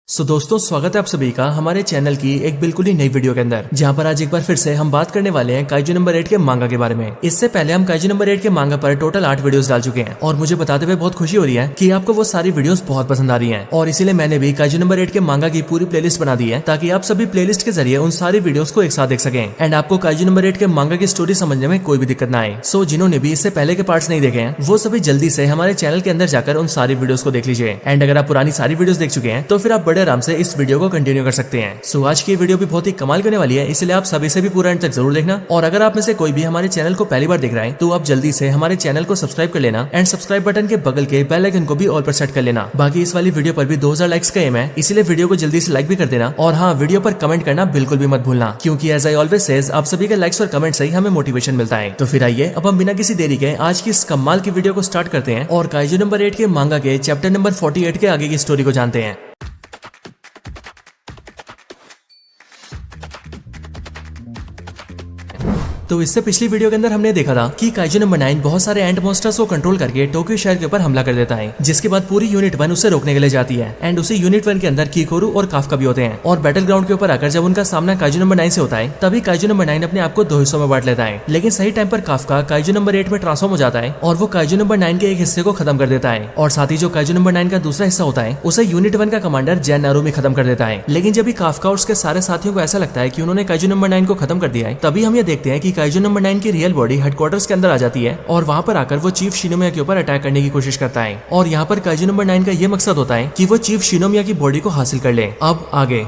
दोस्तों स्वागत है आप सभी का हमारे चैनल की एक बिल्कुल ही नई वीडियो के अंदर, जहां पर आज एक बार फिर से हम बात करने वाले हैं काइजू नंबर 8 के मांगा के बारे में। इससे पहले हम काइजू नंबर 8 के मांगा पर टोटल 8 वीडियोस डाल चुके हैं और मुझे बताते हुए बहुत खुशी हो रही है कि आपको वो सारी वीडियोस बहुत पसंद आ रही हैं और इसीलिए मैंने भी काइजू नंबर 8 के मांगा की पूरी प्लेलिस्ट बना दी है ताकि आप सभी प्लेलिस्ट के जरिए उन सारी वीडियोस को एक साथ देख सकें एंड आपको काइजू नंबर 8 के मांगा की स्टोरी समझने में कोई भी दिक्कत ना आए। सो जिन्होंने भी इससे पहले के पार्ट्स नहीं देखे हैं वो सभी जल्दी से हमारे चैनल के अंदर जाकर उन सारी वीडियोस को देख लीजिए एंड अगर आप पुरानी सारी वीडियोस देख चुके हैं तो फिर आप बड़े आराम से इस वीडियो को कंटिन्यू कर सकते हैं। सो आज की वीडियो भी बहुत ही कमाल करने वाली है, इसलिए आप सभी से भी पूरा एंड तक जरूर देखना। और अगर आप में से कोई भी हमारे चैनल को पहली बार देख रहा है तो आप जल्दी से हमारे चैनल को सब्सक्राइब कर लेना एंड सब्सक्राइब बटन के बगल के बेल आइकन को भी ऑल पर सेट कर लेना। बाकी इस वाली वीडियो पर भी 2000 लाइक्स का एम है, इसलिए वीडियो को जल्दी से लाइक भी कर देना और हाँ, वीडियो पर कमेंट करना बिल्कुल भी मत भूलना क्योंकि एज आई ऑलवेज सेज आप सभी के लाइक्स और कमेंट से ही हमें मोटिवेशन मिलता है। तो फिर आइए अब हम बिना किसी देरी के आज की इस कमाल की वीडियो को स्टार्ट करते हैं और काइजू नंबर 8 के मांगा के चैप्टर नंबर 48 के आगे की स्टोरी को जानते हैं। तो इससे पिछली वीडियो के अंदर हमने देखा था कि काइजू नंबर 9 बहुत सारे एंट मॉन्स्टर्स को कंट्रोल करके टोक्यो शहर के ऊपर हमला कर देता है, जिसके बाद पूरी यूनिट 1 उसे रोकने के लिए जाती है एंड उसी यूनिट 1 के अंदर कीकोरू और काफका भी होते हैं। और बैटल ग्राउंड के ऊपर आकर जब उनका सामना काइजू नंबर 9 से होता है तभी काइजू नंबर 9 अपने आप को 2 हिस्सों में बांट लेता है, लेकिन सही टाइम पर काफका काइजू नंबर 8 में ट्रांसफॉर्म हो जाता है और वो काइजू नंबर 9 के एक हिस्से को खत्म कर देता है और साथ ही जो काइजू नंबर 9 का दूसरा हिस्सा होता है उसे यूनिट 1 का कमांडर जैन नारुमी खत्म कर देता है। लेकिन जब भी काफका और उसके सारे साथियों को ऐसा लगता है कि उन्होंने काइजू नंबर 9 को खत्म कर दिया है, तभी हम ये देखते हैं कि काइजू नंबर 9 की रियल बॉडी हेडक्वार्टर्स के अंदर आ जाती है और वहां पर आकर वो चीफ शिनोमिया के ऊपर अटैक करने की कोशिश करता है। और यहाँ पर काइजू नंबर 9 का ये मकसद होता है कि वो चीफ शिनोमिया की बॉडी को हासिल कर ले। अब आगे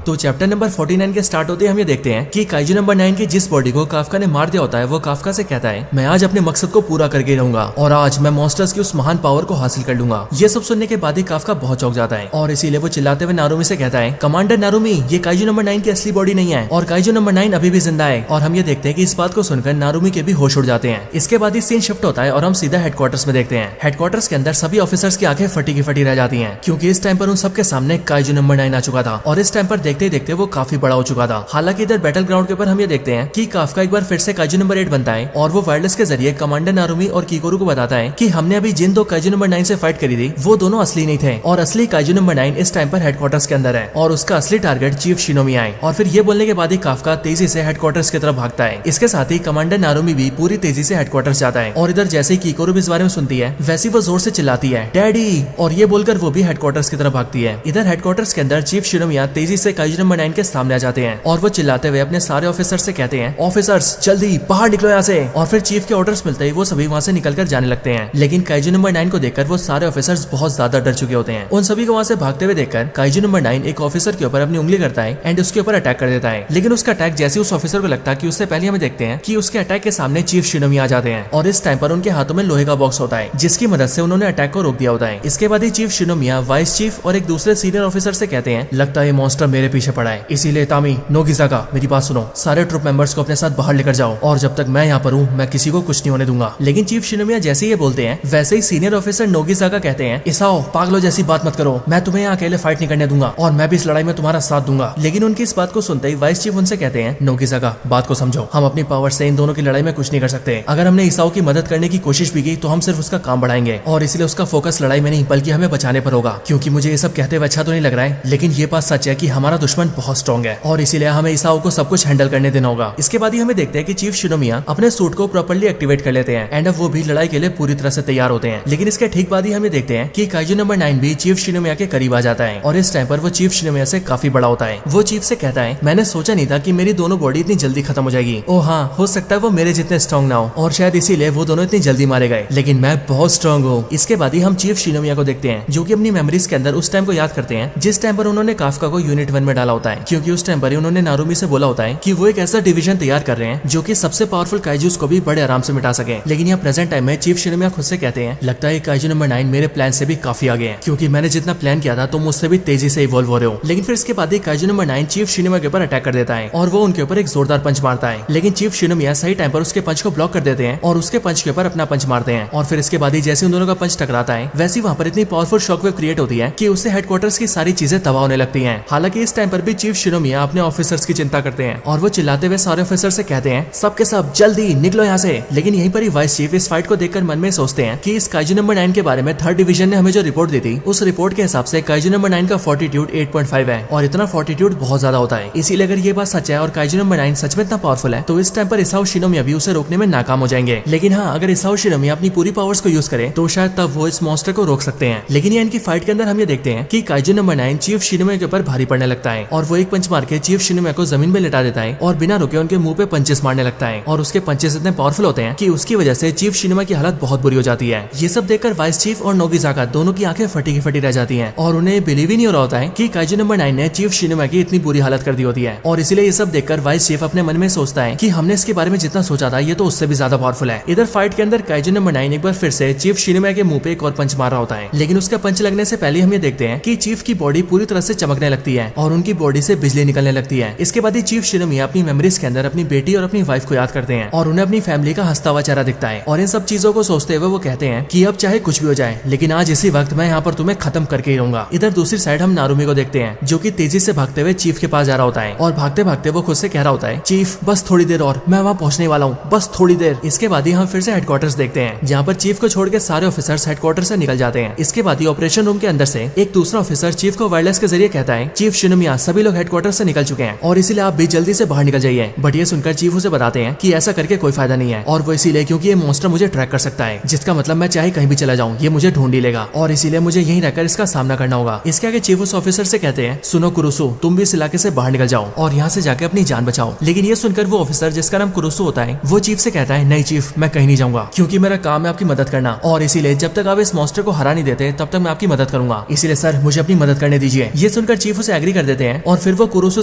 तो चैप्टर नंबर 49 के स्टार्ट होते हम ये देखते हैं कि काइजू नंबर 9 की जिस बॉडी को काफका ने मार दिया होता है वो काफका से कहता है, मैं आज अपने मकसद को पूरा करके रहूंगा और आज मैं मॉन्स्टर्स की उस महान पावर को हासिल कर लूंगा। ये सब सुनने के बाद ही काफका बहुत चौंक जाता है और इसीलिए वो चिल्लाते हुए नारुमी से कहता है, कमांडर नारुमी, ये काइजू नंबर 9 की असली बॉडी नहीं है और काइजू नंबर 9 अभी भी जिंदा है। और हम ये देखते हैं कि इस बात को सुनकर नारुमी के भी होश उड़ जाते हैं। इसके बाद ही सीन शिफ्ट होता है और हम सीधा हेडक्वार्टर्स में देखते हैं। हेडक्वार्टर्स के अंदर सभी ऑफिसर्स की आंखें फटी की फटी रह जाती हैं क्योंकि इस टाइम पर उन सबके सामने काइजू नंबर 9 आ चुका था और इस टाइम पर देखते ही देखते वो काफी बड़ा हो चुका था। हालांकि इधर बैटल ग्राउंड के ऊपर हम ये देखते हैं कि काफका एक बार फिर से काइजू नंबर 8 बनता है और वो वायरलेस के जरिए कमांडर नारुमी और कीकोरू को बताता है कि हमने अभी जिन 2 काइजू नंबर 9 से फाइट करी थी वो दोनों असली नहीं थे और असली काइजू नंबर 9 इस टाइम पर हेडक्वार्टर्स के अंदर है और उसका असली टारगेट चीफ शिनोमिया है। और फिर ये बोलने के बाद ही काफका तेजी से हेडक्वार्टर्स की तरफ भागता है। इसके साथ ही कमांडर नारुमी भी पूरी तेजी से हेडक्वार्टर्स जाता है और इधर जैसे ही कीकोरू भी इस बारे में सुनती है वैसे वो जोर से चिल्लाती है, डैडी, और ये बोलकर वो भी हेडक्वार्टर्स की तरफ भागती है। इधर हेडक्वार्टर्स के अंदर चीफ शिनोमिया तेजी से काइजू नंबर 9 के सामने आ जाते हैं और वो चिल्लाते हुए अपने सारे ऑफिसर से कहते हैं, ऑफिसर्स जल्दी बाहर निकलो यहाँ से। और फिर चीफ के ऑर्डर्स मिलते ही वो सभी वहाँ से निकलकर जाने लगते हैं। लेकिन काइजू नंबर 9 को देखकर वो सारे ऑफिसर्स बहुत ज्यादा डर चुके होते हैं। उन सभी को वहाँ से भागते हुए देखकर काइजू नंबर 9 एक ऑफिसर के ऊपर अपनी उंगली करता है एंड उसके ऊपर अटैक कर देता है। लेकिन उसका अटैक जैसे उस ऑफिसर को लगता है कि उससे पहले हमें देखते हैं कि उसके अटैक के सामने चीफ शिनोमिया आ जाते हैं और इस टाइम पर उनके हाथों में लोहे का बॉक्स होता है जिसकी मदद से उन्होंने अटैक को रोक दिया होता है। इसके बाद ही चीफ शिनोमिया वाइस चीफ और एक दूसरे सीनियर ऑफिसर से कहते हैं, लगता है ये मॉन्स्टर मेरे पीछे पड़ा है, इसीलिए तामी, नोगिसाका, मेरी बात सुनो, सारे ट्रुप मेंबर्स को अपने साथ बाहर लेकर जाओ और जब तक मैं यहाँ पर हूँ मैं किसी को कुछ नहीं होने दूंगा। लेकिन चीफ शिनोमिया जैसे ही ये बोलते हैं वैसे ही सीनियर ऑफिसर नोगिसाका कहते हैं, इसाओ, पागलों जैसी बात मत करो, मैं तुम्हें यहाँ अकेले फाइट नहीं करने दूंगा और मैं भी इस लड़ाई में तुम्हारा साथ दूंगा। लेकिन उनकी इस बात को सुनते ही वाइस चीफ उनसे कहते हैं, नोगिसाका, बात को समझो, हम अपनी पावर से इन दोनों की लड़ाई में कुछ नहीं कर सकते। अगर हमने इसाओ की मदद करने की कोशिश भी की तो हम सिर्फ उसका काम बढ़ाएंगे और इसलिए उसका फोकस लड़ाई में नहीं बल्कि हमें बचाने पर होगा। क्योंकि मुझे ये सब कहते हुए अच्छा तो नहीं लग रहा है, लेकिन ये बात सच है कि हमारा दुश्मन बहुत स्ट्रॉन्ग है और इसीलिए हमें इसाओ को सब कुछ हैंडल करने देना होगा। इसके बाद ही हमें देखते हैं कि चीफ शिनोमिया अपने सूट को प्रॉपर्ली एक्टिवेट कर लेते हैं एंड अब वो भी लड़ाई के लिए पूरी तरह से तैयार होते हैं। लेकिन इसके ठीक बाद ही हमें देखते हैं कि काइजू नंबर 9 भी चीफ शिनोमिया के करीब आ जाता है और इस टाइम पर वो चीफ शिनोमिया से काफी बड़ा होता है। वो चीफ से कहता है, मैंने सोचा नहीं था कि मेरी दोनों बॉडी इतनी जल्दी खत्म हो जाएगी। ओ हाँ, हो सकता है वो मेरे जितने स्ट्रॉन्ग ना हो और शायद इसीलिए वो दोनों इतनी जल्दी मारे गए, लेकिन मैं बहुत स्ट्रॉन्ग हूँ। इसके बाद ही हम चीफ शिनोमिया को देखते हैं जो कि अपनी मेमोरीज के अंदर उस टाइम को याद करते हैं जिस टाइम पर उन्होंने काफका को यूनिट 1 में डाला होता है। क्योंकि उस टाइम पर उन्होंने नारुमी से बोला होता है कि वो एक ऐसा डिवीजन तैयार कर रहे हैं जो कि सबसे पावरफुल काइजूस को भी बड़े आराम से मिटा सके। लेकिन यहाँ प्रेजेंट टाइम में चीफ शिनोमिया खुद से कहते हैं, लगता है काइजू नंबर 9 मेरे प्लान से भी काफी आगे है क्योंकि मैंने जितना प्लान किया था तुम मुझसे भी तेजी से इवॉल्व हो रहे हो। लेकिन फिर इसके बाद ही काइजू नंबर 9 चीफ शिनोमिया के ऊपर अटैक कर देता है और वो उनके ऊपर एक जोरदार पंच मारता है। लेकिन लेकिन चीफ शिनोमिया सही टाइम पर उसके पंच को ब्लॉक कर देते हैं और उसके पंच के ऊपर अपना पंच मारते हैं। और फिर इसके बाद ही जैसे उन दोनों का पंच टकराता है वैसी वहाँ पर इतनी पावरफुल शॉकवेव क्रिएट होती है कि उससे हेडक्वार्टर्स की सारी चीजें तबाह होने लगती हैं। हालांकि इस टाइम पर भी चीफ शिनोमिया अपने ऑफिसर्स की चिंता करते हैं और वो चिल्लाते हुए सारे ऑफिसर से कहते हैं सब के सब जल्दी निकलो यहाँ से। लेकिन यहीं पर ही वाइस चीफ इस फाइट को देखकर मन में सोचते हैं कि इस काइजू नंबर 9 के बारे में 3rd डिवीजन ने हमें जो रिपोर्ट दी थी उस रिपोर्ट के हिसाब से काइजू नंबर 9 का फोर्टिट्यूड 8.5 है और इतना फोर्टिट्यूड बहुत ज्यादा होता है। इसीलिए अगर ये बात सच है और काइजू नंबर 9 सच में इतना पावरफुल है तो इस टाइम पर इसाओ शिनोमिया भी उसे रोकने में नाकाम हो जाएंगे। लेकिन हाँ, अगर इसाओ शिनोमिया अपनी पूरी पावर्स को यूज करे तो शायद तब वो इस मॉन्स्टर को रोक सकते हैं। लेकिन ये इनकी फाइट के अंदर हम ये देखते हैं कि काइजू नंबर 9 चीफ शिनोमिया के ऊपर भारी पड़ने लगता है और वो एक पंच मार के चीफ शिनोमिया को जमीन में लिटा देता है और बिना रुके उनके मुंह पे पंचेस मारने लगता है और उसके पंचेस इतने पावरफुल होते हैं कि उसकी वजह से चीफ शिनोमिया की हालत बहुत बुरी हो जाती है। ये सब देखकर वाइस चीफ और नोबिजाका दोनों की आंखें फटी की फटी रह जाती हैं और उन्हें बिलीव ही नहीं हो रहा होता है कि काइजू नंबर 9 ने चीफ शिनोमिया की इतनी बुरी हालत कर दी होती है। और इसीलिए ये सब देखकर वाइस चीफ अपने मन में सोचता है कि हमने इसके बारे में जितना सोचा था ये तो उससे भी ज्यादा पावरफुल है। इधर फाइट के अंदर काइजू नंबर 9 एक बार फिर से चीफ शिनोमिया के मुंह पे एक और पंच मार रहा होता है, लेकिन उसका पंच लगने से पहले हम ये देखते हैं कि चीफ की बॉडी पूरी तरह से चमकने लगती है और उनकी बॉडी से बिजली निकलने लगती है। इसके बाद ही चीफ शिनोमिया अपनी मेमोरीज के अंदर अपनी बेटी और अपनी वाइफ को याद करते हैं और उन्हें अपनी फैमिली का हंसता हुआ चेहरा दिखता है। और इन सब चीजों को सोचते हुए वो कहते हैं कि अब चाहे कुछ भी हो जाए लेकिन आज इसी वक्त मैं यहाँ पर तुम्हें खत्म करके ही रहूंगा। इधर दूसरी साइड हम नारुमी को देखते हैं जो कि तेजी से भागते हुए चीफ के पास जा रहा होता है और भागते भागते वो खुद से कह रहा होता है चीफ बस थोड़ी देर और मैं वहाँ पहुंचने वाला हूँ, बस थोड़ी देर। इसके बाद ही हम फिर से हेडक्वार्टर्स देखते हैं जहाँ पर चीफ को छोड़ के सारे ऑफिसर्स हेडक्वार्टर से निकल जाते हैं। इसके बाद ही ऑपरेशन रूम के अंदर से एक दूसरा ऑफिसर चीफ को वायरलेस के जरिए कहता है चीफ शिनोमिया सभी लोग हेडक्वार्टर से निकल चुके हैं और इसीलिए आप भी जल्दी से बाहर निकल जाइए। बट ये सुनकर चीफ उसे बताते हैं कि ऐसा करके कोई फायदा नहीं है और वो इसीलिए क्योंकि ये मॉन्स्टर मुझे ट्रैक कर सकता है, जिसका मतलब मैं चाहे कहीं भी चला जाऊँ ये मुझे ढूंढ ही लेगा और इसीलिए मुझे यहीं रहकर इसका सामना करना होगा। इसके आगे चीफ उस ऑफिसर से कहते हैं सुनो कुरुसु, तुम भी इस इलाके से बाहर निकल जाओ और यहाँ से जाके अपनी जान बचाओ। लेकिन ये सुनकर वो ऑफिसर जिसका नाम कुरुसु होता है वो चीफ से कहता है नहीं चीफ, मैं कहीं नहीं जाऊंगा क्योंकि मेरा काम है आपकी मदद करना और इसीलिए जब तक आप इस मॉन्स्टर को हरा नहीं देते तब तक मैं आपकी मदद करूंगा, इसीलिए सर मुझे अपनी मदद करने दीजिए। ये सुनकर चीफ उसे एग्री कर देते हैं और फिर वो कुरुसु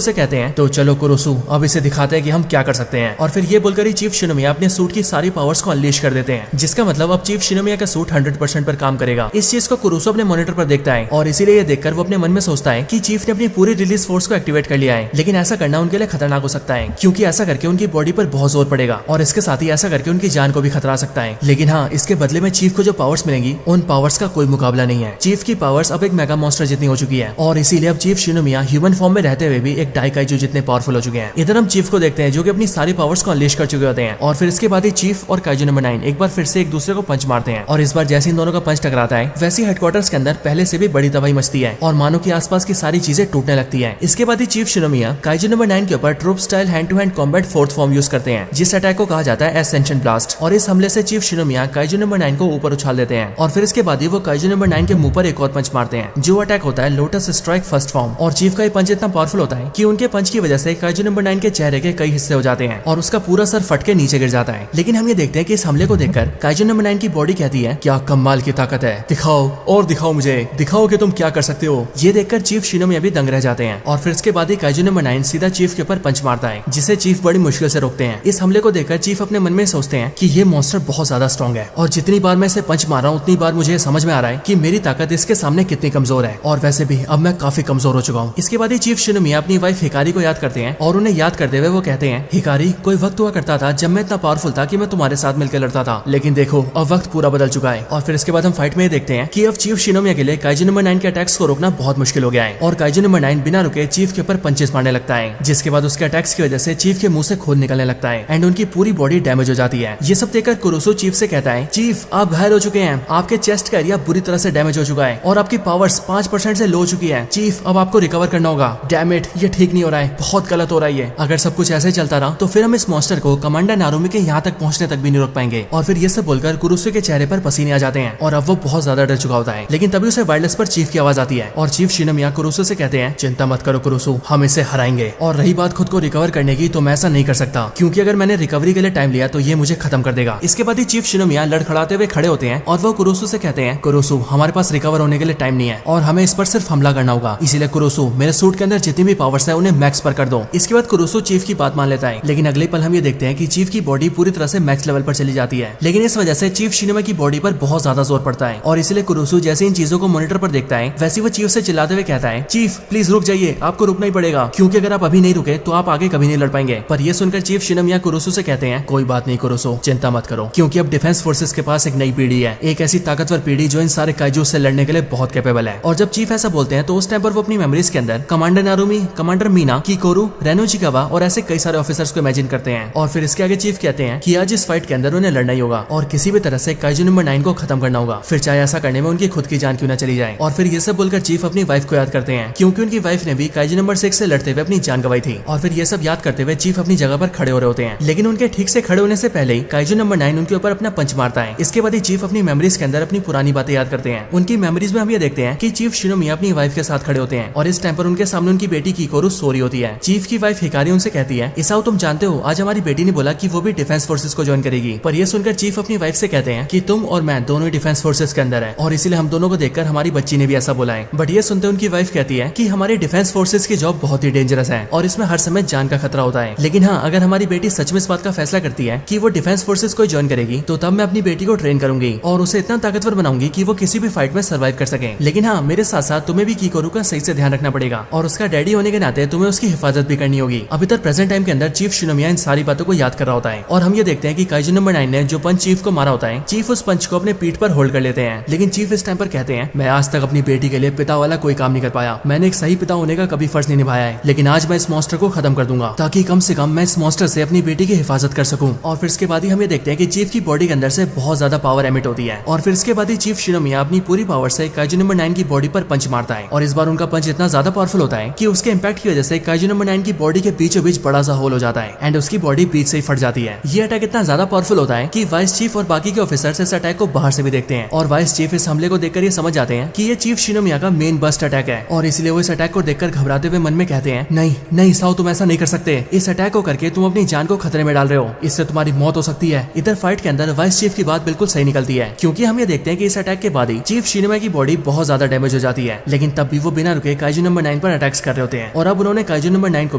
से कहते हैं तो चलो कुरुसु अब इसे दिखाते हैं कि हम क्या कर सकते हैं। और फिर ये बोलकर ही चीफ शिनोमिया अपने सूट की सारी पावर्स को अनलीश कर देते हैं, जिसका मतलब अब चीफ शिनोमिया का सूट 100% पर काम करेगा। इस चीज को कुरुसु अपने मॉनिटर पर देखता है और इसीलिए ये देखकर वो अपने मन में सोचता है कि चीफ ने अपनी पूरी रिलीज फोर्स को एक्टिवेट कर लिया है, लेकिन ऐसा करना उनके लिए खतरनाक हो सकता है क्योंकि ऐसा करके उनकी बॉडी पर बहुत जोर पड़ेगा और इसके साथ ही ऐसा करके उनकी जान को भी खतरा सकता है। लेकिन हाँ, इसके बदले में चीफ को जो पावर्स मिलेंगी उन पावर्स का कोई मुकाबला नहीं है। चीफ की पावर्स अब एक मेगा मॉन्स्टर जितनी हो चुकी है और इसीलिए अब चीफ शिनोमिया ह्यूमन फॉर्म में रहते हुए भी एक डाइकाइजू जितने पावरफुल हो चुके हैं। इधर हम चीफ को देखते हैं जो कि अपनी सारी पावर्स को अनलीश कर चुके होते हैं और फिर इसके बाद ही चीफ और काइजू नंबर 9 एक बार फिर से एक दूसरे को पंच मारते हैं और इस बार जैसे इन दोनों का पंच टकराता है वैसे हेडक्वार्टर्स के अंदर पहले से भी बड़ी तबाही मचती है और मानो कि आसपास की सारी चीजें टूटने लगती है। इसके बाद ही चीफ शिनोमिया काइजू नंबर 9 के ऊपर troop style hand to hand combat fourth form use करते हैं, जिस अटैक को कहा जाता है एसेंशन ब्लास्ट। और इस हमले से चीफ शिनोमिया काइजू नंबर 9 को ऊपर उछाल देते हैं और फिर इसके बाद ही वो काइजू नंबर 9 के मुंह पर एक और पंच मारते हैं जो अटैक होता है लोटस स्ट्राइक फर्स्ट फॉर्म। और चीफ का ये पंच इतना पावरफुल होता है कि उनके पंच की वजह से काइजू नंबर 9 के चेहरे के कई हिस्से हो जाते हैं और उसका पूरा सर फट के नीचे गिर जाता है। लेकिन हम ये देखते हैं कि इस हमले को देखकर काइजू नंबर 9 की बॉडी कहती है क्या कमाल की ताकत है, दिखाओ और दिखाओ, मुझे दिखाओ कि तुम क्या कर सकते हो। ये देखकर चीफ शिनोमिया भी दंग रह जाते हैं और फिर इसके बाद ही काइजू नंबर 9 सीधा चीफ के ऊपर पंच मारता है जिसे चीफ बड़ी मुश्किल से रोकते हैं। इस हमले को देखकर चीफ अपने मन में सोचते हैं कि ये मॉन्स्टर बहुत ज्यादा स्ट्रॉन्ग है और जितनी बार मैं इसे पंच मार रहा हूँ उतनी बार मुझे समझ में आ रहा है कि मेरी ताकत इसके सामने कितनी कमजोर है और वैसे भी अब मैं काफी कमजोर हो चुका हूँ। इसके बाद ही चीफ शिनोमिया अपनी वाइफ हिकारी को याद करते हैं और उन्हें याद करते हुए वो कहते हैं हिकारी, कोई वक्त हुआ करता था जब मैं इतना पावरफुल था कि मैं तुम्हारे साथ मिलकर लड़ता था, लेकिन देखो अब वक्त पूरा बदल चुका है। और फिर इसके बाद हम फाइट में देखते हैं कि अब चीफ शिनोमिया के लिए काइजू नंबर 9 के अटैक्स को रोकना बहुत मुश्किल हो गया है और काइजू नंबर 9 बिना रुके चीफ के ऊपर पंचेस मारने लगता है, जिसके बाद उसके अटैक्स की वजह से चीफ के मुंह से खून निकलने लगता है एंड उनकी पूरी बॉडी डैमेज हो जाती है। ये सब देखकर कुरुसु चीफ से कहता है चीफ आप घायल हो चुके हैं, आपके चेस्ट का एरिया बुरी तरह से डैमेज हो चुका है और आपकी पावर्स 5% से लो हो चुकी है। चीफ अब आपको रिकवर करना होगा। डैम इट, ये ठीक नहीं हो रहा है, बहुत गलत हो रहा है ये। अगर सब कुछ ऐसे चलता रहा तो फिर हम इस मॉन्स्टर को कमांडर नारुमी के यहाँ तक पहुँचने तक भी नहीं रोक पाएंगे। और फिर ये सब बोलकर कुरुसु के चेहरे पर पसीने आ जाते हैं और अब वो बहुत ज्यादा डर चुका होता है। लेकिन तभी उसे वायरलेस पर चीफ की आवाज आती है और चीफ शिनोमिया कुरुसु से कहते हैं चिंता मत करो कुरुसु, हम इसे हराएंगे। और रही बात खुद को रिकवर करने की तो मैं ऐसा नहीं कर सकता क्योंकि अगर मैंने रिकवरी के लिए टाइम लिया तो ये मुझे खत्म कर देगा। इसके बाद ही चीफ शिनोमिया लड़खड़ाते हुए खड़े होते हैं और वो कुरुसु से कहते हैं कुरुसु हमारे पास रिकवर होने के लिए टाइम नहीं है और हमें इस पर सिर्फ हमला करना होगा, इसीलिए कुरुसु मेरे सूट के अंदर जितनी भी पावर्स है उन्हें मैक्स पर कर दो। इसके बाद कुरुसु चीफ की बात मान लेता है, लेकिन अगले पल हम ये देखते हैं कि चीफ की बॉडी पूरी तरह से मैक्स लेवल पर चली जाती है। लेकिन इस वजह से चीफ शिनोमिया की बॉडी पर बहुत ज्यादा जोर पड़ता है और इसलिए कुरुसु जैसे इन चीजों को मॉनिटर पर देखता है वैसे वो चीफ से चिल्लाते हुए कहता है चीफ प्लीज रुक जाइए, आपको रुकना ही पड़ेगा क्योंकि अगर आप अभी नहीं रुके तो आप आगे कभी नहीं लड़ पाएंगे। पर ये सुनकर देखकर चीफ शिनोमिया कुरोसो से कहते हैं, कोई बात नहीं कुरोसो, चिंता मत करो, क्योंकि अब डिफेंस फोर्सेस के पास एक नई पीढ़ी है, एक ऐसी ताकतवर पीढ़ी जो इन सारे काइजू से लड़ने के लिए बहुत कैपेबल है। और जब चीफ ऐसा बोलते हैं तो उस टाइम पर वो अपनी मेमोरीज के अंदर कमांडर नारुमी, कमांडर मीना, किकोरू, रेनोजिकावा और ऐसे कई सारे ऑफिसर्स को इमेजिन करते हैं। और फिर इसके आगे चीफ कहते हैं कि आज इस फाइट के अंदर उन्हें लड़ना ही होगा और किसी भी तरह से काइजू नंबर 9 को खत्म करना होगा, फिर चाहे ऐसा करने में उनकी खुद की जान क्यों न चली जाए। और फिर ये सब बोलकर चीफ अपनी वाइफ को याद करते हैं, क्योंकि उनकी वाइफ ने भी काइजू नंबर 6 से लड़ते हुए अपनी जान गंवाई थी। और फिर ये सब याद करते हुए चीफ अपनी जगह पर खड़े हो रहे होते हैं, लेकिन उनके ठीक से खड़े होने से पहले ही काइजू नंबर 9 उनके ऊपर अपना पंच मारता है। इसके बाद ही चीफ अपनी मेमोरीज के अंदर अपनी पुरानी बातें याद करते हैं। उनकी मेमोरीज में हम ये देखते हैं कि चीफ शिनोमिया अपनी वाइफ के साथ खड़े होते हैं और इस टाइम पर उनके सामने उनकी बेटी किकोरू सो रही होती है। चीफ की वाइफ हिकारी उनसे कहती है, इसाओ तुम जानते हो आज हमारी बेटी ने बोला कि वो भी डिफेंस फोर्सेस को ज्वाइन करेगी। पर ये सुनकर चीफ अपनी वाइफ से कहते हैं कि तुम और मैं दोनों ही डिफेंस फोर्सेस के अंदर है और इसीलिए हम दोनों को देखकर हमारी बच्ची ने भी ऐसा बोला है। बट ये सुनते उनकी वाइफ कहती है कि हमारी डिफेंस फोर्सेस की जॉब बहुत ही डेंजरस है और इसमें हर समय जान का खतरा होता है। लेकिन हाँ, अगर हमारी बेटी सच में इस बात का फैसला करती है कि वो डिफेंस फोर्सेस को ज्वाइन करेगी तो तब मैं अपनी बेटी को ट्रेन करूंगी और उसे इतना ताकतवर बनाऊंगी कि वो किसी भी फाइट में सर्वाइव कर सके। लेकिन हाँ, मेरे साथ साथ तुम्हें भी किकोरू का सही से ध्यान रखना पड़ेगा और उसका डैडी होने के नाते तुम्हें उसकी हिफाजत भी करनी होगी। अब इधर प्रेजेंट टाइम के अंदर चीफ शिनोमिया इन सारी बातों को याद कर रहा होता है और हम ये देखते हैं कि काइजू नंबर 9 ने जो पंच चीफ को मारा होता है, चीफ उस पंच को अपने पीठ पर होल्ड कर लेते हैं। लेकिन चीफ इस टाइम पर कहते हैं, मैं आज तक अपनी बेटी के लिए पिता वाला कोई काम नहीं कर पाया, मैंने एक सही पिता होने का कभी फर्ज नहीं निभाया है, लेकिन आज मैं इस मॉन्स्टर को खत्म कर दूंगा ताकि कम से कम मैं इस मॉन्स्टर से अपनी बेटी की हिफाजत कर सकूं। और फिर इसके बाद ही हम ये देखते हैं कि चीफ की बॉडी के अंदर से बहुत ज्यादा पावर एमिट होती है और फिर इसके बाद ही चीफ शिनोमिया अपनी पूरी पावर से काइजू नंबर 9 की बॉडी पर पंच मारता है और इस बार उनका पंच इतना ज्यादा पावरफुल होता है कि उसके इम्पैक्ट की वजह से काइजू नंबर 9 की बॉडी के बीचों बीच बड़ा सा होल हो जाता है एंड उसकी बॉडी बीच से ही फट जाती है। ये अटैक इतना ज्यादा पावरफुल होता है कि वाइस चीफ और बाकी के ऑफिसर्स इस अटैक को बाहर से भी देखते हैं और वाइस चीफ इस हमले को देखकर ये समझ जाते हैं कि ये चीफ शिनोमिया का मेन बस्ट अटैक है और इसलिए वो इस अटैक को देखकर घबराते हुए मन में कहते हैं, नहीं नहीं साओ, तुम ऐसा नहीं कर सकते, इस अटैक को करके तुम अपनी जान को खतरे में डाल रहे हो, इससे तुम्हारी मौत हो सकती है। इधर फाइट के अंदर वाइस चीफ की बात बिल्कुल सही निकलती है, क्योंकि हम ये देखते हैं कि इस अटैक के बाद ही चीफ शिनोमिया की बॉडी बहुत ज्यादा डैमेज हो जाती है, लेकिन तब भी वो बिना रुके काइजू नंबर 9 पर अटैक्स कर रहे होते हैं और अब उन्होंने काइजू नंबर 9 को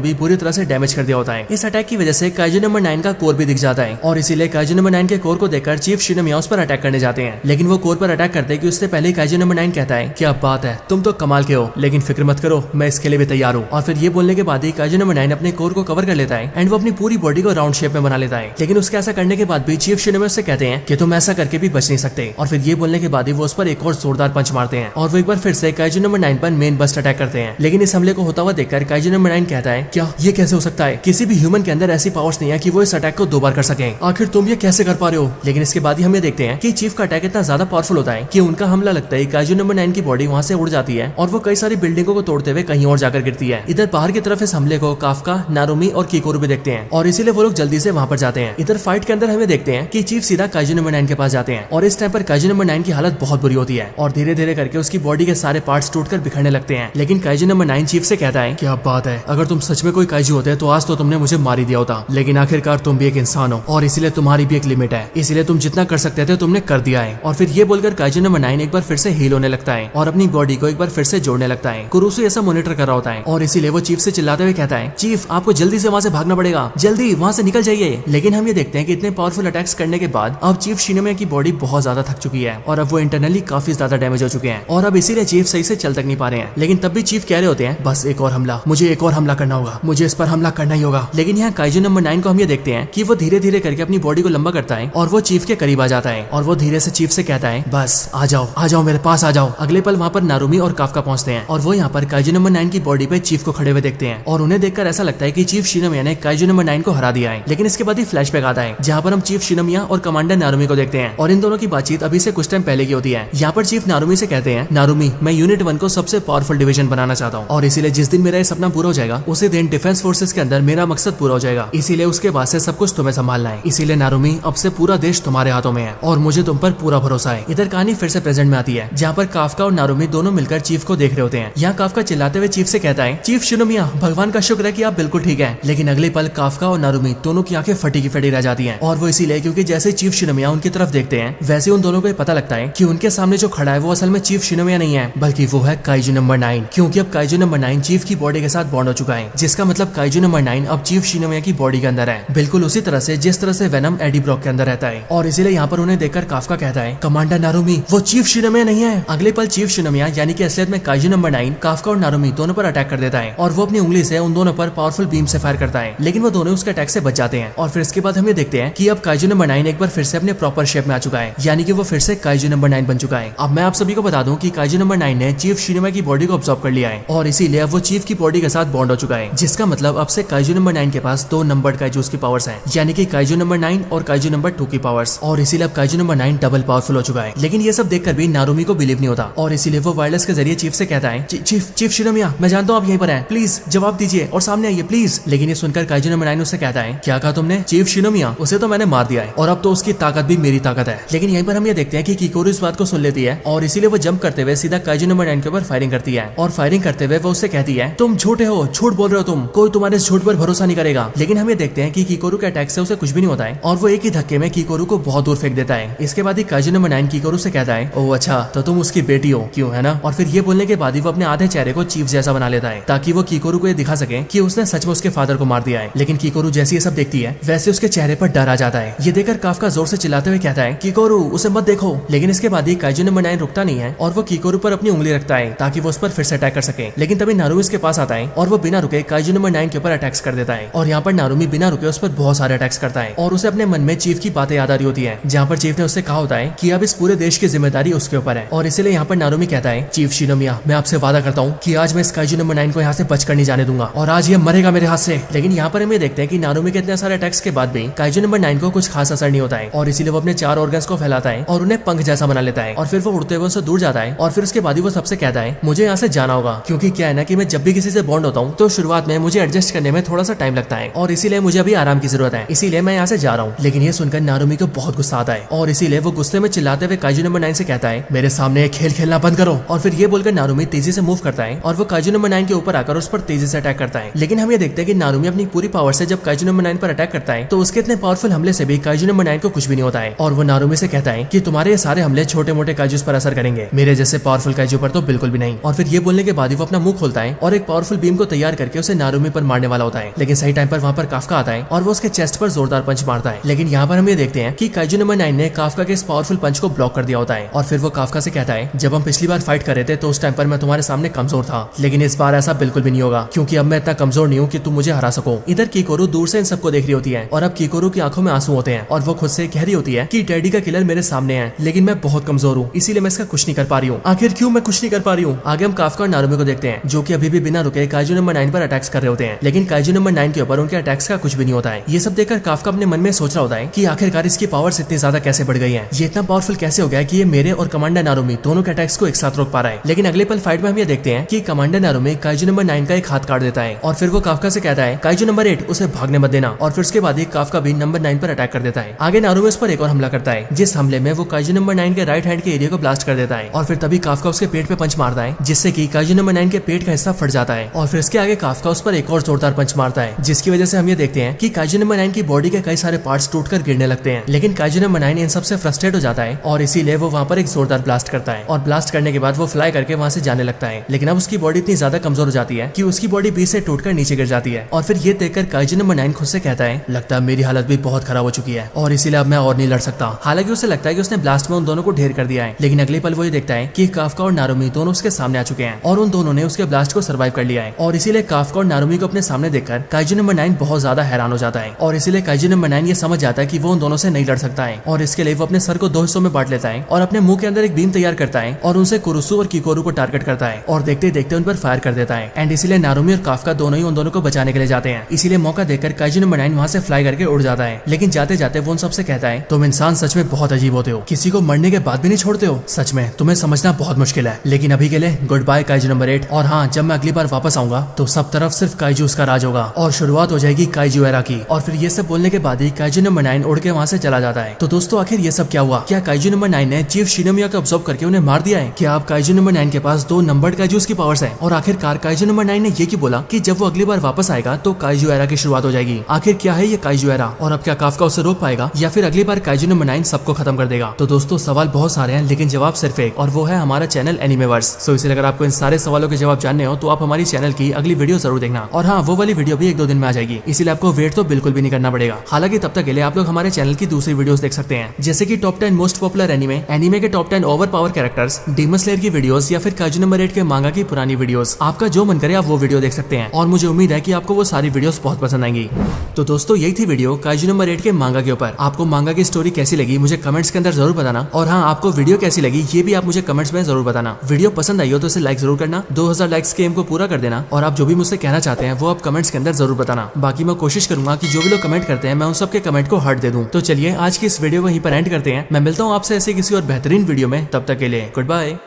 भी बुरी तरह से डैमेज कर दिया होता है। इस अटैक की वजह से काइजू नंबर 9 का कोर भी दिख जाता है और इसीलिए काइजू नंबर 9 के कोर को देखकर चीफ शिनोमिया उस पर अटैक करने जाते हैं, लेकिन वो कोर पर अटैक करते हैं कि उससे पहले काइजू नंबर 9 कहता है, क्या बात है, तुम तो कमाल के हो, लेकिन फिक्र मत करो, मैं इसके लिए भी तैयार हूँ। और फिर ये बोलने के बाद ही काइजू नंबर 9 अपने कोर को कवर कर लेता है एंड वो अपनी पूरी बॉडी को राउंड शेप में बना लेता है। लेकिन उसके ऐसा करने के बाद भी चीफ शिनोमिया से कहते हैं कि तुम ऐसा करके भी बच नहीं सकते। और फिर ये बोलने के बाद ही वो उस पर एक और जोरदार पंच मारते हैं और वो एक बार फिर से काइजू नंबर 9 पर मेन बस्ट अटैक करते हैं। लेकिन इस हमले को होता हुआ देखकर काइजू नंबर 9 कहता है, क्या ये कैसे हो सकता है, किसी भी ह्यूमन के अंदर ऐसी पावर्स नहीं है कि वो इस अटैक को 2 बार कर सके, आखिर तुम ये कैसे कर पा रहे हो। लेकिन इसके बाद ही हम ये देखते हैं कि चीफ का अटैक इतना ज्यादा पावरफुल होता है कि उनका हमला लगता है काइजू नंबर 9 की बॉडी वहां से उड़ जाती है और वो कई सारी बिल्डिंगों को तोड़ते हुए कहीं और जाकर गिरती है। इधर बाहर की तरफ इस हमले को काफका, नारुमी और किकोरू भी देखते हैं और इसीलिए वो लोग जल्दी से वहां पर जाते हैं। इधर फाइट के अंदर हमें देखते हैं कि चीफ सीधा काइजू नंबर 9 के पास जाते हैं और इस टाइम पर काइजू नंबर 9 की हालत बहुत बुरी होती है और धीरे धीरे करके उसकी बॉडी के सारे पार्ट्स टूटकर बिखरने लगते हैं। लेकिन काइजू नंबर 9 चीफ से कहता है, क्या बात है, अगर तुम सच में कोई काइजू होते तो आज तो तुमने मुझे मार ही दिया होता, लेकिन आखिरकार तुम भी एक इंसान हो और इसीलिए तुम्हारी भी एक लिमिट है, इसीलिए तुम जितना कर सकते थे तुमने कर दिया है। और फिर ये बोलकर काइजू नंबर 9 एक बार फिर से हील होने लगता है और अपनी बॉडी को एक बार फिर से जोड़ने लगता है। कुरुसु ऐसा मॉनिटर कर रहा होता है और इसीलिए वो चीफ से चिल्लाते हुए कहता है, चीफ आपको जल्दी से वहां से भागना पड़ेगा, जल्दी वहां से निकल जाइए। लेकिन हम ये देखते हैं कि इतने पावरफुल अटैक्स करने के बाद अब चीफ शिनोमिया की बॉडी बहुत ज्यादा थक चुकी है और अब वो इंटरनली काफी ज्यादा डैमेज हो चुके हैं और अब इसीलिए चीफ सही से चल तक नहीं पा रहे हैं। लेकिन तब भी चीफ कह रहे होते हैं, बस एक और हमला, मुझे एक और हमला करना होगा, मुझे इस पर हमला करना ही होगा। लेकिन यहाँ काइजू नंबर 9 को हम ये देखते हैं कि वो धीरे धीरे करके अपनी बॉडी को लंबा करता है और वो चीफ के करीब आ जाता है और वो धीरे से चीफ से कहता है, बस आ जाओ मेरे पास आ जाओ। अगले पल वहाँ पर नारुमी और काफका पहुंचते हैं और वो यहाँ पर काइजू नंबर 9 की बॉडी पे चीफ को खड़े हुए देखते हैं और उन्हें देखकर ऐसा लगता है कि चीफ शिनोमिया ने काइजू नंबर 9 को हरा दिया है। लेकिन इसके बाद ही फ्लैशबैक आता है जहाँ पर हम चीफ शिनोमिया और कमांडर नारुमी को देखते हैं और इन दोनों की बातचीत अभी से कुछ टाइम पहले की होती है। यहाँ पर चीफ नारुमी से कहते हैं, नारुमी मैं यूनिट 1 को सबसे पावरफुल डिवीजन बनाना चाहता हूँ और इसीलिए जिस दिन मेरा ये सपना पूरा हो जाएगा उसी दिन डिफेंस फोर्सेस के अंदर मेरा मकसद पूरा हो जाएगा, इसीलिए उसके बाद से सब कुछ तुम्हें संभालना है। इसीलिए नारुमी अब से पूरा देश तुम्हारे हाथों में है और मुझे तुम पर पूरा भरोसा है। इधर कहानी फिर से प्रेजेंट में आती है जहाँ पर काफका और नारुमी दोनों मिलकर चीफ को देख रहे होते हैं। यहाँ काफका चिल्लाते हुए चीफ से कहता है, चीफ शिनोमिया भगवान का शुक्र है कि आप बिल्कुल ठीक है। लेकिन अगले पल काफका और नारुमी दोनों की आंखें फटी की फटी रह जाती हैं और वो इसीलिए क्योंकि जैसे चीफ शिनोमिया उनकी तरफ देखते हैं वैसे उन दोनों को पता लगता है कि उनके सामने जो खड़ा है वो असल में चीफ शिनोमिया नहीं है बल्कि वो है काइजू नंबर 9, क्योंकि अब काइजू नंबर 9 चीफ की बॉडी के साथ बॉन्ड हो चुका है, जिसका मतलब काइजू नंबर 9 अब चीफ शिनोमिया की बॉडी के अंदर है, बिल्कुल उसी तरह से जिस तरह से वेनम एडी ब्रॉक के अंदर रहता है। और इसीलिए यहाँ पर उन्हें देखकर काफका कहता है, कमांडर नारुमी वो चीफ शिनोमिया नहीं है। अगले पल चीफ शिनोमिया यानी कि असलियत में काइजू नंबर 9 काफका और नारुमी दोनों पर अटैक कर देता है और वो अपनी उंगली से उन दोनों पर पावरफुल बीम से फायर करता है। लेकिन वो वो दोनों उसके अटैक से बच जाते हैं। और फिर इसके बाद हम ये देखते हैं कि अब काइजू नंबर 9 एक बार फिर से अपने प्रॉपर शेप में आ चुका है, यानी कि वो फिर से काइजू नंबर 9 बन चुका है। अब मैं आप सभी को बता दूं कि काइजू नंबर 9 ने चीफ शिनोमा की बॉडी को ऑब्जॉर्व कर लिया है और इसीलिए अब वो चीफ की बॉडी के साथ बॉन्ड हो चुका है, जिसका मतलब अब से काइजू नंबर 9 के पास 2 नंबर्ड काइजूस की पावर्स हैं, यानी कि काइजू नंबर 9 और काइजू नंबर 2 की पावर्स। और इसीलिए अब काइजू नंबर 9 डबल पावरफुल हो चुका है। लेकिन ये सब देखकर भी नारुमी को बिलीव नहीं होता और इसीलिए वो वायरलेस के जरिए चीफ से कहता है, चीफ शिनोमिया, मैं जानता हूँ आप यहीं पर हैं, प्लीज जवाब दीजिए और सामने आइए प्लीज। लेकिन ये सुनकर काइजू नंबर 9 उससे कहता है, क्या कहा तुमने? चीफ शिनोमिया, उसे तो मैंने मार दिया है और अब तो उसकी ताकत भी मेरी ताकत है। लेकिन यहीं पर हम ये देखते हैं कि किकोरू इस बात को सुन लेती है और इसीलिए वो जंप करते हुए सीधा काइजू नंबर 9 के ऊपर फायरिंग करती है। और फायरिंग करते हुए वो उससे कहती है, तुम झूठे हो, झूठ बोल रहे हो तुम, कोई तुम्हारे इस झूठ पर भरोसा नहीं करेगा। लेकिन हम ये देखते हैं कि किकोरू के अटैक से उसे कुछ भी नहीं होता है और वो एक ही धक्के में किकोरू को बहुत दूर फेंक देता है। इसके बाद ही काइजू नंबर 9 किकोरू से कहता है, ओह अच्छा, तो तुम उसकी बेटी हो, क्यों, है ना? और फिर ये बोलने के बाद ही वो अपने आधे चेहरे को चीफ जैसा बना लेता है ताकि वो किकोरू को ये दिखा सके कि उसने सच में उसके फादर को मार दिया है। लेकिन किकोरू जैसे ये सब देखती है वैसे उसके चेहरे पर डर आ जाता है। ये देखकर काफका जोर से चिल्लाते हुए कहता है, किकोरू उसे मत देखो। लेकिन इसके बाद ही काइजू नंबर 9 रुकता नहीं है और वो किकोरू पर अपनी उंगली रखता है ताकि वो उस पर फिर से अटैक कर सके। लेकिन तभी नारुमी इसके पास आता है और वो बिना रुके काइजू नंबर 9 के ऊपर अटैक्स कर देता है। और यहाँ पर नारुमी बिना रुके उस पर बहुत सारे अटैक्स करता है और उसे अपने मन में चीफ की बातें याद आ रही होती है, जहाँ पर चीफ ने उससे कहा होता है कि अब इस पूरे देश की जिम्मेदारी उसके ऊपर है। और इसीलिए यहाँ पर नारुमी कहता है, चीफ शिनोमिया, मैं आपसे वादा करता हूँ कि आज मैं इस काइजू नंबर 9 को यहाँ से बचकर नहीं जाने दूंगा और आज ये मरेगा मेरे हाथ से। लेकिन यहाँ पर हम ये देखते हैं कि नारुमी के इतने सारे अटैक्स के बाद भी काइजू नंबर 9 को कुछ खास असर नहीं होता है और इसीलिए वो अपने 4 ऑर्गन्स को फैलाता है और उन्हें पंख जैसा बना लेता है और फिर वो उड़ते हुए उससे दूर जाता है। और फिर उसके बाद ही वो सबसे कहता है, मुझे यहाँ से जाना होगा, क्योंकि क्या है ना कि मैं जब भी किसी से बॉन्ड होता हूँ तो शुरुआत में मुझे एडजस्ट करने में थोड़ा सा टाइम लगता है और इसीलिए मुझे अभी आराम की जरूरत है, इसीलिए मैं यहाँ से जा रहा हूँ। लेकिन ये सुनकर नारुमी को बहुत गुस्सा आता है और इसीलिए वो गुस्से में चिल्लाते हुए काइजू नंबर 9 से कहता है, मेरे सामने खेल खेलना बंद करो। और फिर ये बोलकर नारुमी तेजी से मूव करता है और वो काइजू नंबर 9 के ऊपर आकर उस पर तेजी से अटैक करता है। लेकिन हम ये देखते हैं कि नारुमी अपनी पूरी पावर से जब काइजू नंबर 9 पर अटैक करता है तो उसके इतने पावरफुल हमले से भी काइजू नंबर 9 को कुछ भी नहीं होता है और वो नारुमी से कहता है कि तुम्हारे ये सारे हमले छोटे मोटे काइजूस पर असर करेंगे, मेरे जैसे पावरफुल काइजू पर तो बिल्कुल भी नहीं। और फिर ये बोलने के बाद ही वो अपना मुंह खोलता है और एक पावरफुल बीम को तैयार करके उसे नारुमी पर मारने वाला होता है। लेकिन सही टाइम पर वहाँ पर काफका आता है और वो उसके चेस्ट पर जोरदार पंच मारता है। लेकिन यहाँ पर हम ये देखते हैं कि काइजू नंबर 9 ने काफका के इस पावरफुल पंच को ब्लॉक कर दिया होता है और फिर वो काफका से कहता है, जब हम पिछली बार फाइट कर रहे थे तो उस टाइम पर मैं तुम्हारे सामने कमजोर था, लेकिन इस बार ऐसा बिल्कुल भी नहीं होगा क्योंकि अब मैं इतना कमजोर नहीं हूँ कि तुम मुझे हरा सको। इधर किकोरू दूर से इन सबको देख रही होती है और अब किकोरू की आंखों में आंसू होते हैं और वो खुद से कह रही होती है कि डैडी का किलर मेरे सामने है, लेकिन मैं बहुत कमजोर हूँ, इसीलिए मैं इसका कुछ नहीं कर पा रही हूँ। आखिर क्यों मैं कुछ नहीं कर पा रही हूँ? आगे हम काफका और नारुमी को देखते हैं जो कि अभी भी बिना रुके काइजू नंबर 9 पर अटैक्स कर रहे होते हैं, लेकिन काइजू नंबर 9 के ऊपर उनके अटैक्स का कुछ भी नहीं होता है। ये सब देखकर काफका अपने मन में सोच रहा होता है कि आखिरकार इसकी पावर्स इतनी ज्यादा कैसे बढ़ गई है, ये इतना पावरफुल कैसे हो गया कि ये मेरे और कमांडर नारुमी दोनों के अटैक्स को एक साथ रोक पा रहा है। लेकिन अगले पल फाइट में हम ये देखते हैं कि कमांडर नारुमी काइजू नंबर 9 का एक हाथ काट देता है और फिर वो काफका से कहता है, काइजू नंबर 8 उसे भागने मत देना। और फिर उसके बाद ही काफका भी नंबर 9 पर अटैक कर देता है। आगे नारुमी उस पर एक और हमला करता है, जिस हमले में वो काइजू नंबर 9 के राइट हैंड के एरिया को ब्लास्ट कर देता है और फिर तभी काफका उसके पेट पे पंच मारता है, जिससे कि काइजू नंबर 9 के पेट का हिस्सा फट जाता है। और फिर इसके आगे काफका उस पर एक और जोरदार पंच मारता है, जिसकी वजह से हम ये देखते हैं कि काइजू नंबर 9 की बॉडी के कई सारे पार्ट्स टूटकर गिरने लगते हैं। लेकिन काइजू नंबर 9 इन सबसे फ्रस्ट्रेट हो जाता है और इसीलिए वो वहाँ पर एक जोरदार ब्लास्ट करता है और ब्लास्ट करने के बाद वो फ्लाई करके वहाँ से जाने लगता है। लेकिन अब उसकी बॉडी इतनी ज्यादा कमजोर हो जाती है कि उसकी बॉडी बीच से टूटकर नीचे गिर जाती है। और फिर ये देखकर काइजू नंबर 9 खुद से कहता है, लगता है मेरी हालत भी बहुत खराब हो चुकी है और इसीलिए अब मैं और नहीं लड़ सकता। हालांकि उसे लगता है कि उसने ब्लास्ट में उन दोनों को ढेर कर दिया है, लेकिन अगले पल वो ये देखता है कि काफका और नारुमी दोनों उसके सामने आ चुके हैं और उन दोनों ने उसके ब्लास्ट को सर्वाइव कर लिया है। और इसीलिए काफका और नारुमी को अपने सामने देखकर काइजू नंबर 9 बहुत ज्यादा हैरान हो जाता है और इसीलिए काइजू नंबर 9 ये समझ जाता है कि वो उन दोनों से नहीं लड़ सकता है और इसके लिए वो अपने सर को 2 हिस्सों में बांट लेता है और अपने मुंह के अंदर एक बीम तैयार करता है और उनसे कुरुसु और किकोरू को टारगेट करता है और देखते देखते उन पर फायर कर देता है। एंड इसीलिए नारुमी और काफका दोनों ही उन दोनों को बचाने के लिए जाते हैं। इसीलिए मौका देखकर काइजू नंबर 9 वहाँ से फ्लाई करके उड़ जाता है। लेकिन जाते जाते वो उन सबसे कहता है, तुम इंसान सच में बहुत अजीब होते हो, किसी को मरने के बाद भी नहीं छोड़ते हो, सच में तुम्हें समझना बहुत मुश्किल है। लेकिन अभी के लिए गुड बाय काइजू नंबर 8। और हाँ, जब मैं अगली बार वापस आऊंगा तो सब तरफ सिर्फ काइजूस का राज होगा और शुरुआत हो जाएगी काइजू एरा की। और फिर ये सब बोलने के बाद ही काइजू नंबर 9 उड़ के वहाँ से चला जाता है। तो दोस्तों आखिर ये सब क्या हुआ? क्या काइजू नंबर 9 ने चीफ शिनोमिया को ऑब्जर्व करके उन्हें मार दिया है? क्या अब काइजू नंबर 9 के पास 2 नंबर्ड काइजूस की पावर्स है? और आखिरकार काइजू नंबर 9 ने ये क्यों बोला कि जब वो अगली बार वापस आएगा तो काइजू एरा की शुरुआत हो जाएगी? आखिर क्या है ये काइजू एरा और अब क्या काफका उसे रोक पाएगा या फिर अगली बार काइजू नंबर 9 सबको खत्म कर देगा? तो दोस्तों सवाल बहुत सारे हैं लेकिन जवाब सिर्फ एक, और वो है हमारा चैनल एनिमेवर्स। सो इसलिए अगर आपको इन सारे सवालों के जवाब जानने हो तो आप हमारी चैनल की अगली वीडियो जरूर देखना। और हाँ, वो वाली वीडियो भी 1-2 दिन में आ जाएगी, इसीलिए आपको वेट तो बिल्कुल भी नहीं करना पड़ेगा। हालांकि तब तक के लिए आप लोग हमारे चैनल की दूसरी वीडियोस देख सकते हैं, जैसे कि टॉप 10 मोस्ट पॉपुलर एनीमे के top 10 over power characters, demon slayer की वीडियोस या फिर काइजू नंबर 8 के मांगा की पुरानी वीडियोस। आपका जो मन करे आप वो वीडियो देख सकते हैं और मुझे उम्मीद है कि आपको वो सारी वीडियोस बहुत बहुत पसंद आएंगी। तो दोस्तों यही थी वीडियो काइजू नंबर 8 के मांगा के ऊपर। आपको मांगा की स्टोरी कैसी लगी मुझे कमेंट्स के अंदर जरूर बताना, और हाँ आपको वीडियो कैसी लगी ये भी आप मुझे कमेंट्स में जरूर बताना। वीडियो पसंद आई हो तो इसे लाइक जरूर करना, 2000 लाइक्स के एम को पूरा कर देना, और आप जो भी मुझसे कहना चाहते हैं वो आप कमेंट्स के अंदर जरूर बताना। बाकी मैं कोशिश करूंगा कि जो भी लोग कमेंट करते हैं मैं उन सबके कमेंट को हार्ट दे दूं। तो चलिए आज की इस वीडियो को यहीं पर एंड करते हैं। मैं मिलता हूँ आपसे ऐसे किसी और बेहतरीन वीडियो में, तब तक के लिए गुड बाय।